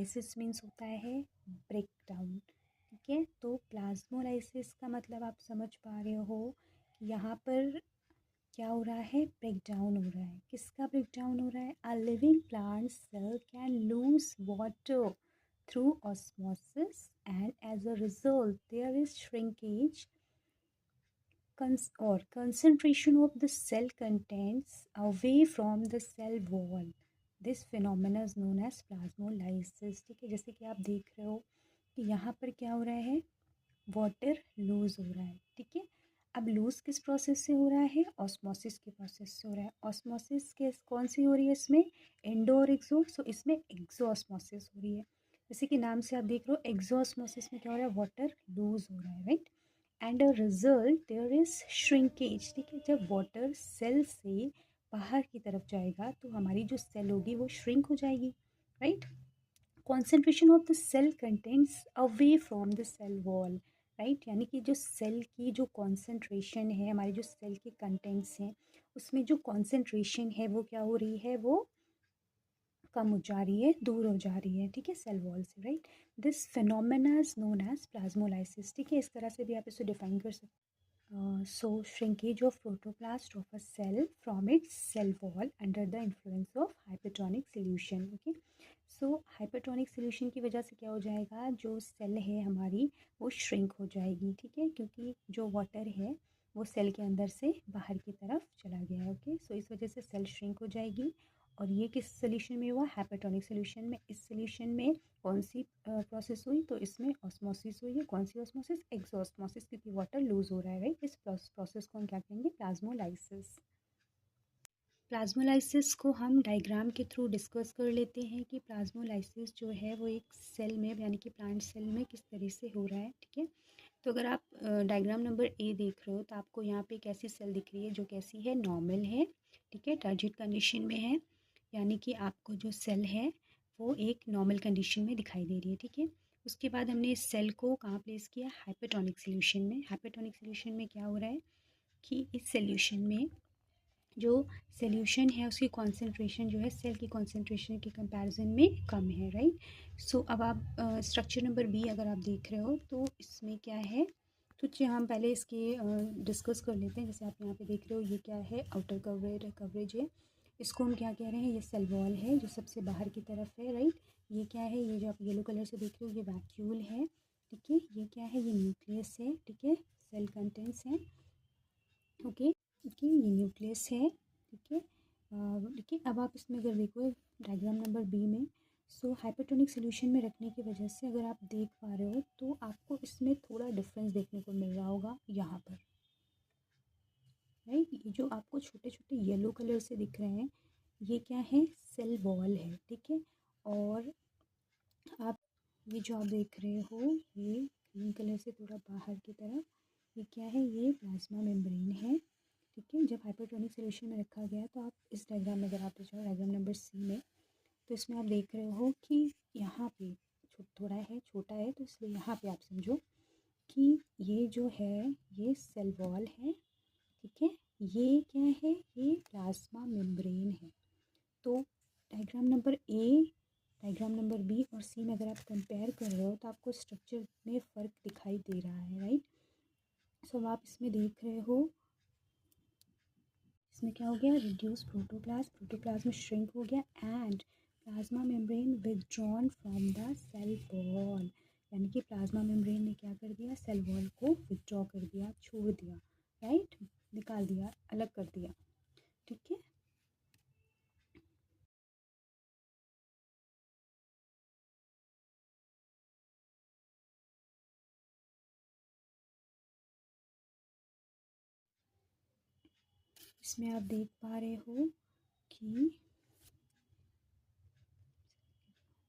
Plasmolysis means होता है break down. ठीक है, तो प्लाज्मोलाइसिस का मतलब आप समझ पा रहे हो कि यहाँ पर क्या हो रहा है, ब्रेक डाउन हो रहा है। किसका ब्रेक डाउन हो रहा है? A living plant cell can lose water through osmosis and as a result there is shrinkage or concentration of the cell contents away from the cell wall. This phenomena is known as plasmolysis। ठीक है, जैसे कि आप देख रहे हो कि यहाँ पर क्या हो रहा है, वाटर लूज हो रहा है। ठीक है, अब लूज किस प्रोसेस से हो रहा है? ऑस्मोसिस के प्रोसेस से हो रहा है। ऑस्मोसिस के कौन सी हो रही है इसमें? एंडो और एक्सो। सो इसमें एक्सो ऑस्मोसिस हो रही है। जैसे कि नाम से आप देख रहे हो, एक्सो ऑस्मोसिस में क्या हो रहा है, वाटर लूज हो रहा है, right. And a result there is shrinkage. ठीक है, जब वाटर सेल से बाहर की तरफ जाएगा तो हमारी जो सेल होगी वो श्रिंक हो जाएगी, right. Concentration of the cell contents away from the cell wall, right. यानी कि जो सेल की जो कॉन्सेंट्रेशन है, हमारे जो सेल के कंटेंट्स हैं उसमें जो कॉन्सेंट्रेशन है वो क्या हो रही है, वो कम हो जा रही है, दूर हो जा रही है, ठीक है, सेल वॉल से, right. This phenomena is known as plasmolysis. ठीक है, इस तरह से भी आप इसे डिफाइन कर सकते हैं। So shrinkage of protoplast of a cell from its cell wall under the influence of hypertonic solution। okay, so hypertonic solution की वजह से क्या हो जाएगा, जो सेल है हमारी वो श्रिंक हो जाएगी। ठीक है, क्योंकि जो वाटर है वो सेल के अंदर से बाहर की तरफ चला गया है। ओके, सो इस वजह से सेल श्रिंक हो जाएगी। और ये किस सोल्यूशन में हुआ? हाइपरटोनिक सोल्यूशन में। इस सोल्यूशन में कौन सी प्रोसेस हुई? तो इसमें ऑस्मोसिस हुई है। कौन सी ऑस्मोसिस? एक्सोस्मोसिस, क्योंकि वाटर लूज हो रहा है, राइट। इस प्रोसेस को हम क्या कहेंगे? प्लाज्मोलाइसिस। प्लाज्मोलाइसिस को हम डायग्राम के थ्रू डिस्कस कर लेते हैं कि प्लाज्मोलाइसिस जो है वो एक सेल में, यानी कि प्लांट सेल में किस तरह से हो रहा है। ठीक है, तो अगर आप डायग्राम नंबर ए देख रहे हो तो आपको यहाँ पे एक ऐसी सेल दिख रही है जो कैसी है, नॉर्मल है। ठीक है, टर्जिट कंडीशन में है, यानी कि आपको जो सेल है वो एक नॉर्मल कंडीशन में दिखाई दे रही है। ठीक है, उसके बाद हमने इस सेल को कहाँ प्लेस किया? हाइपरटोनिक सोल्यूशन में। हाइपरटोनिक सोल्यूशन में क्या हो रहा है कि इस सोल्यूशन में जो सोल्यूशन है उसकी कॉन्सेंट्रेशन जो है सेल की कॉन्सेंट्रेशन के कंपैरिजन में कम है, राइट। सो अब आप स्ट्रक्चर नंबर बी अगर आप देख रहे हो तो इसमें क्या है, तो हम पहले इसके डिस्कस कर लेते हैं। जैसे आप यहाँ पे देख रहे हो, ये क्या है, आउटर कवरेज है। इसको हम क्या कह रहे हैं? ये सेल वॉल है जो सबसे बाहर की तरफ है, राइट। ये क्या है? ये जो आप येलो कलर से देख रहे हो ये वैक्यूल है। ठीक है, ये क्या है? ये न्यूक्लियस है। ठीक है, सेल कंटेंट्स हैं। ओके, ओके, ये न्यूक्लियस है। ठीक है, देखिए अब आप इसमें अगर देखो डायग्राम नंबर बी में, सो हाइपरटोनिक सोल्यूशन में रखने की वजह से अगर आप देख पा रहे हो तो आपको इसमें थोड़ा डिफरेंस देखने को मिल रहा होगा यहाँ पर, राइट। ये जो आपको छोटे छोटे येलो कलर से दिख रहे हैं ये क्या है? सेल वॉल है। ठीक है, और आप ये जो आप देख रहे हो ये ग्रीन कलर से थोड़ा बाहर की तरफ, ये क्या है? ये प्लाज्मा मेम्ब्रेन है। ठीक है, जब हाइपरटोनिक सोल्यूशन में रखा गया तो आप इस डायग्राम में अगर आप जाओ डायग्राम नंबर सी में, तो इसमें आप देख रहे हो कि यहाँ पे थोड़ा है, छोटा है, तो इसलिए यहाँ पे आप समझो कि ये जो है ये सेल वॉल है। ठीक है, ये क्या है? ये प्लाज्मा मेम्ब्रेन है। तो diagram number A, diagram number B और सी में अगर आप कंपेयर कर रहे हो तो आपको स्ट्रक्चर में फ़र्क दिखाई दे रहा है, राइट। सो आप इसमें देख रहे हो इसमें क्या हो गया? रिड्यूस प्रोटोप्लाज्म, प्रोटोप्लाज्म श्रिंक हो गया and plasma membrane withdrawn from the cell wall. यानी कि प्लाज्मा मेम्ब्रेन ने क्या कर दिया? सेल वॉल को विदड्रॉ कर दिया, छोड़ दिया, राइट, निकाल दिया, अलग कर दिया। ठीक है, इसमें आप देख पा रहे हो कि